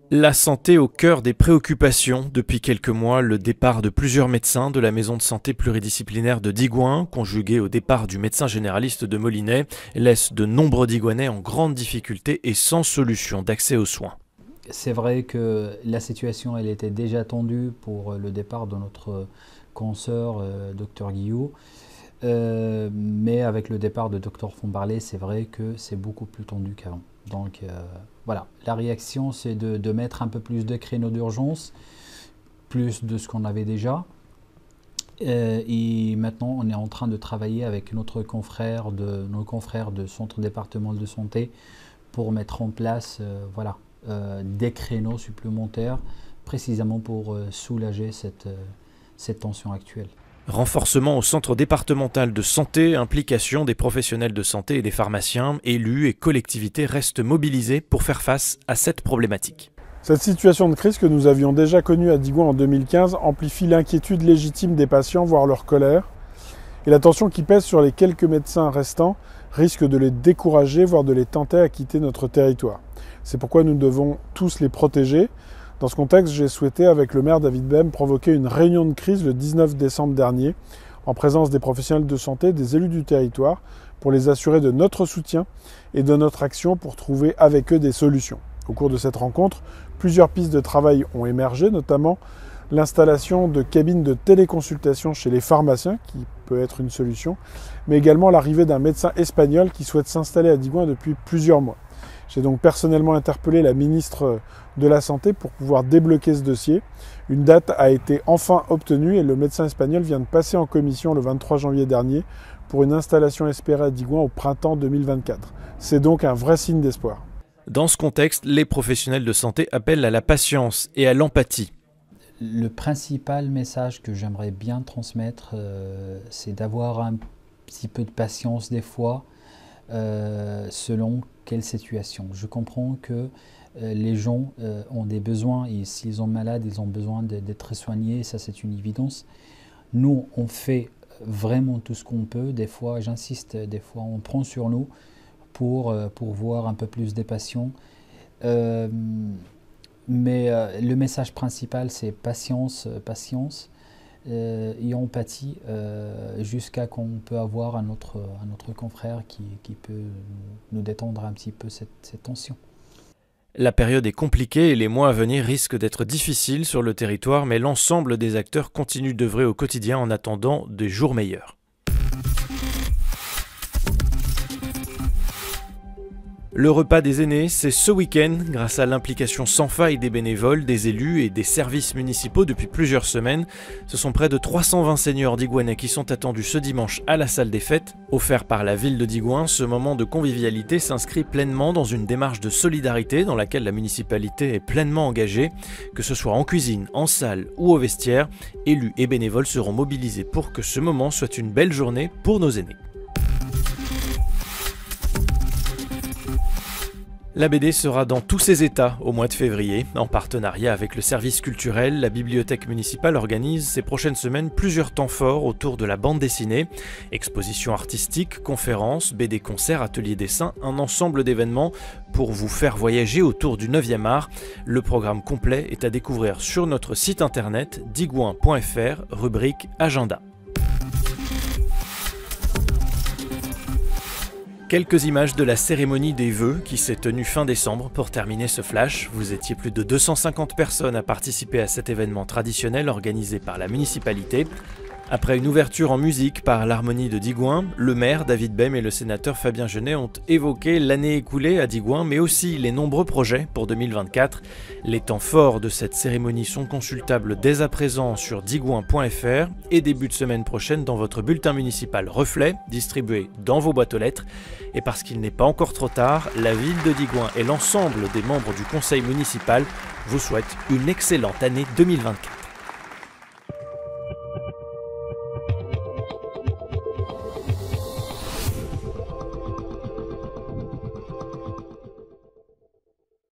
La santé au cœur des préoccupations. Depuis quelques mois, le départ de plusieurs médecins de la maison de santé pluridisciplinaire de Digoin, conjugué au départ du médecin généraliste de Molinet, laisse de nombreux Digoinais en grande difficulté et sans solution d'accès aux soins. C'est vrai que la situation elle était déjà tendue pour le départ de notre consoeur Dr Guillot, mais avec le départ de Dr Fombarlet, c'est vrai que c'est beaucoup plus tendu qu'avant. Donc voilà, la réaction c'est de mettre un peu plus de créneaux d'urgence, plus de ce qu'on avait déjà. Et maintenant on est en train de travailler avec nos confrères de centre départemental de santé pour mettre en place des créneaux supplémentaires précisément pour soulager cette tension actuelle. Renforcement au centre départemental de santé, implication des professionnels de santé et des pharmaciens, élus et collectivités restent mobilisés pour faire face à cette problématique. Cette situation de crise que nous avions déjà connue à Digoin en 2015 amplifie l'inquiétude légitime des patients, voire leur colère. Et la tension qui pèse sur les quelques médecins restants risque de les décourager, voire de les tenter à quitter notre territoire. C'est pourquoi nous devons tous les protéger. Dans ce contexte, j'ai souhaité, avec le maire David Bem, provoquer une réunion de crise le 19 décembre dernier, en présence des professionnels de santé, des élus du territoire, pour les assurer de notre soutien et de notre action pour trouver avec eux des solutions. Au cours de cette rencontre, plusieurs pistes de travail ont émergé, notamment l'installation de cabines de téléconsultation chez les pharmaciens, qui peut être une solution, mais également l'arrivée d'un médecin espagnol qui souhaite s'installer à Digoin depuis plusieurs mois. J'ai donc personnellement interpellé la ministre de la Santé pour pouvoir débloquer ce dossier. Une date a été enfin obtenue et le médecin espagnol vient de passer en commission le 23 janvier dernier pour une installation espérée à Digoin au printemps 2024. C'est donc un vrai signe d'espoir. Dans ce contexte, les professionnels de santé appellent à la patience et à l'empathie. Le principal message que j'aimerais bien transmettre, c'est d'avoir un petit peu de patience des fois, selon quelle situation. Je comprends que les gens ont des besoins et s'ils sont malades, ils ont besoin d'être soignés, ça c'est une évidence. Nous, on fait vraiment tout ce qu'on peut. Des fois, j'insiste, des fois on prend sur nous pour voir un peu plus des patients. Mais le message principal, c'est patience, patience et empathie jusqu'à qu'on peut avoir un autre confrère qui peut nous détendre un petit peu cette tension. La période est compliquée et les mois à venir risquent d'être difficiles sur le territoire, mais l'ensemble des acteurs continuent d'œuvrer au quotidien en attendant des jours meilleurs. Le repas des aînés, c'est ce week-end, grâce à l'implication sans faille des bénévoles, des élus et des services municipaux depuis plusieurs semaines. Ce sont près de 320 seniors digouanais qui sont attendus ce dimanche à la salle des fêtes. Offert par la ville de Digoin, ce moment de convivialité s'inscrit pleinement dans une démarche de solidarité dans laquelle la municipalité est pleinement engagée. Que ce soit en cuisine, en salle ou au vestiaire, élus et bénévoles seront mobilisés pour que ce moment soit une belle journée pour nos aînés. La BD sera dans tous ses états au mois de février. En partenariat avec le service culturel, la bibliothèque municipale organise ces prochaines semaines plusieurs temps forts autour de la bande dessinée. Expositions artistiques, conférences, BD concerts, ateliers dessin, un ensemble d'événements pour vous faire voyager autour du 9e art. Le programme complet est à découvrir sur notre site internet digoin.fr, rubrique Agenda. Quelques images de la cérémonie des vœux qui s'est tenue fin décembre pour terminer ce flash. Vous étiez plus de 250 personnes à participer à cet événement traditionnel organisé par la municipalité. Après une ouverture en musique par l'Harmonie de Digoin, le maire David Bem et le sénateur Fabien Genet ont évoqué l'année écoulée à Digoin, mais aussi les nombreux projets pour 2024. Les temps forts de cette cérémonie sont consultables dès à présent sur digoin.fr et début de semaine prochaine dans votre bulletin municipal Reflet, distribué dans vos boîtes aux lettres. Et parce qu'il n'est pas encore trop tard, la ville de Digoin et l'ensemble des membres du conseil municipal vous souhaitent une excellente année 2024.